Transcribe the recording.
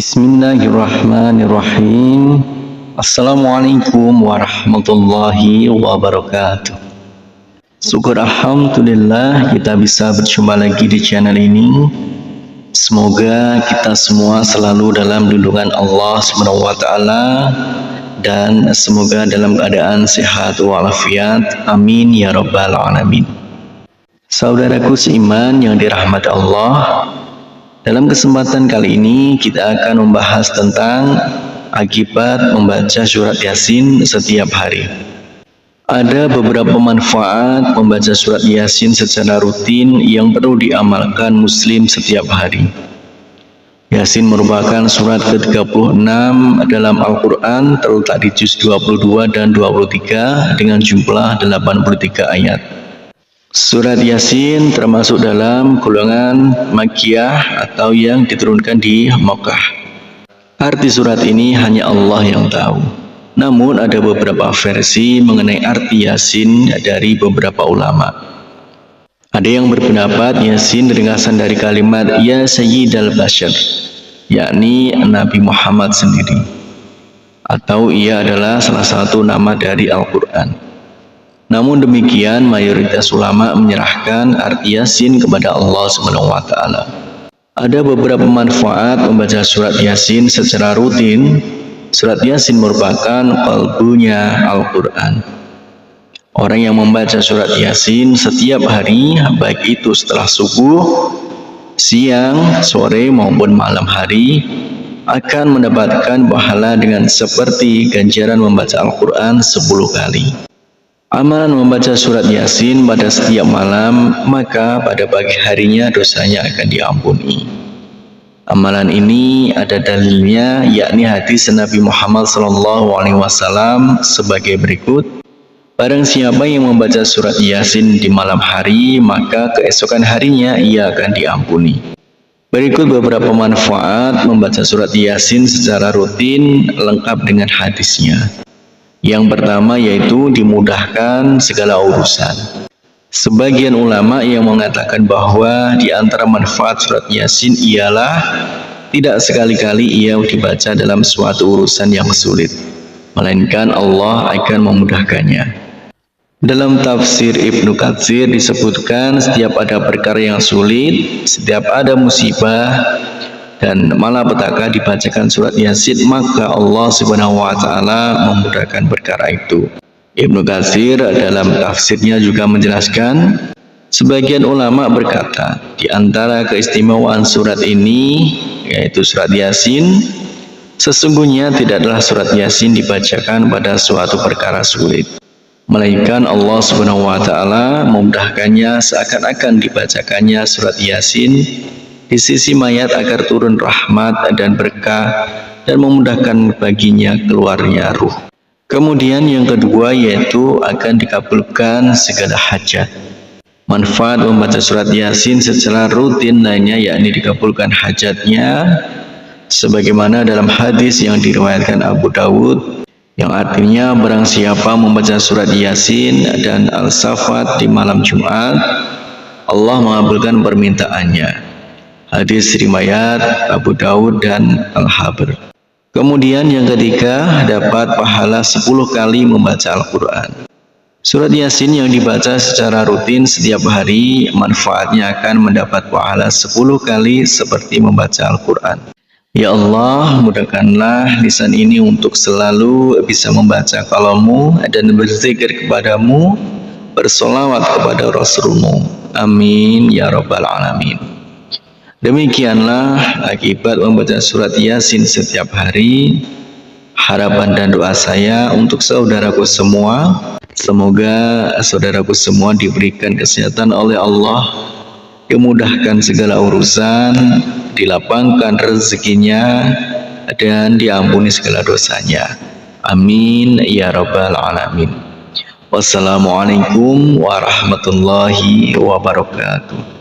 Bismillahirrahmanirrahim. Assalamualaikum warahmatullahi wabarakatuh. Syukur alhamdulillah kita bisa berjumpa lagi di channel ini. Semoga kita semua selalu dalam lindungan Allah SWT dan semoga dalam keadaan sehat walafiat. Amin ya rabbal alamin. Saudaraku seiman yang dirahmati Allah, dalam kesempatan kali ini kita akan membahas tentang akibat membaca surat Yasin setiap hari. Ada beberapa manfaat membaca surat Yasin secara rutin yang perlu diamalkan muslim setiap hari. Yasin merupakan surat ke-36 dalam Al-Quran, terletak di juz 22 dan 23 dengan jumlah 83 ayat. Surat Yasin termasuk dalam golongan Makkiyah atau yang diturunkan di Makkah. Arti surat ini hanya Allah yang tahu. Namun ada beberapa versi mengenai arti Yasin dari beberapa ulama. Ada yang berpendapat Yasin ringkasan dari kalimat Ya Sayyidal Bashar, yakni Nabi Muhammad sendiri, atau ia adalah salah satu nama dari Al-Quran. Namun demikian, mayoritas ulama menyerahkan arti Yasin kepada Allah SWT. Ada beberapa manfaat membaca surat Yasin secara rutin. Surat Yasin merupakan qalbunya Al-Quran. Orang yang membaca surat Yasin setiap hari, baik itu setelah subuh, siang, sore maupun malam hari, akan mendapatkan pahala dengan seperti ganjaran membaca Al-Quran 10 kali. Amalan membaca surat Yasin pada setiap malam, maka pada pagi harinya dosanya akan diampuni. Amalan ini ada dalilnya, yakni hadis Nabi Muhammad SAW sebagai berikut. Barang siapa yang membaca surat Yasin di malam hari, maka keesokan harinya ia akan diampuni. Berikut beberapa manfaat membaca surat Yasin secara rutin lengkap dengan hadisnya. Yang pertama yaitu dimudahkan segala urusan. Sebagian ulama yang mengatakan bahwa di antara manfaat surat Yasin ialah tidak sekali-kali ia dibaca dalam suatu urusan yang sulit, melainkan Allah akan memudahkannya. Dalam tafsir Ibnu Katsir disebutkan setiap ada perkara yang sulit, setiap ada musibah dan malapetaka dibacakan surat Yasin, maka Allah Subhanahu wa taala memudahkan perkara itu. Ibnu Katsir dalam tafsirnya juga menjelaskan, sebagian ulama berkata, di antara keistimewaan surat ini, yaitu surat Yasin, sesungguhnya tidaklah surat Yasin dibacakan pada suatu perkara sulit, melainkan Allah Subhanahu wa taala memudahkannya seakan-akan dibacakannya surat Yasin di sisi mayat agar turun rahmat dan berkah dan memudahkan baginya keluarnya ruh. Kemudian yang kedua yaitu akan dikabulkan segala hajat. Manfaat membaca surat Yasin secara rutin lainnya yakni dikabulkan hajatnya, sebagaimana dalam hadis yang diriwayatkan Abu Dawud yang artinya barang siapa membaca surat Yasin dan Al-Safat di malam Jumat, Allah mengabulkan permintaannya. Hadis riwayat Abu Dawud dan Al-Habr. Kemudian yang ketiga, dapat pahala 10 kali membaca Al-Quran. Surat Yasin yang dibaca secara rutin setiap hari, manfaatnya akan mendapat pahala 10 kali seperti membaca Al-Quran. Ya Allah, mudahkanlah lisan ini untuk selalu bisa membaca kalammu dan berzikir kepadamu, bersolawat kepada Rasulmu. Amin ya rabbal alamin. Demikianlah akibat membaca surat Yasin setiap hari. Harapan dan doa saya untuk saudaraku semua, semoga saudaraku semua diberikan kesehatan oleh Allah, dimudahkan segala urusan, dilapangkan rezekinya, dan diampuni segala dosanya. Amin ya rabbal alamin. Wassalamualaikum warahmatullahi wabarakatuh.